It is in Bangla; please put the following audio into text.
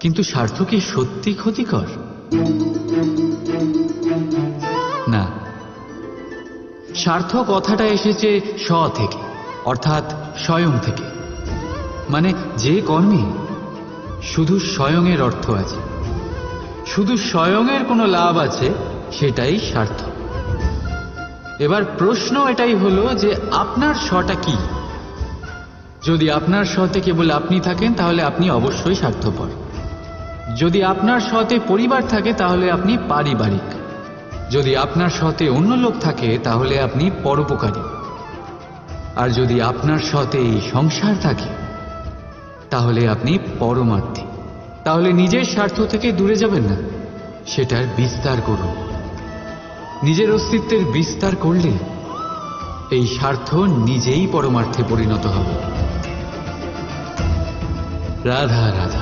কিন্তু স্বার্থ কি সত্যি ক্ষতিকর? না, স্বার্থ কথাটা এসেছে স্ব থেকে, অর্থাৎ স্বয়ং থেকে। মানে যে কর্মে শুধু স্বয়ংয়ের অর্থ আছে, শুধু স্বয়ংয়ের কোনো লাভ আছে, সেটাই স্বার্থ। এবার প্রশ্ন এটাই হলো যে আপনার স্বটা কি? যদি আপনার স্বতে কেবল আপনি থাকেন তাহলে আপনি অবশ্যই স্বার্থপর। যদি আপনার স্বতে পরিবার থাকে তাহলে আপনি পারিবারিক। যদি আপনার স্বতে অন্য লোক থাকে তাহলে আপনি পরোপকারী। আর যদি আপনার স্বতে এই সংসার থাকে তাহলে আপনি পরমার্থী। তাহলে নিজের স্বার্থ থেকে দূরে যাবেন না, সেটার বিস্তার করুন। নিজের অস্তিত্বের বিস্তার করলে এই স্বার্থ নিজেই পরমার্থে পরিণত হবে। রাধা রাধা।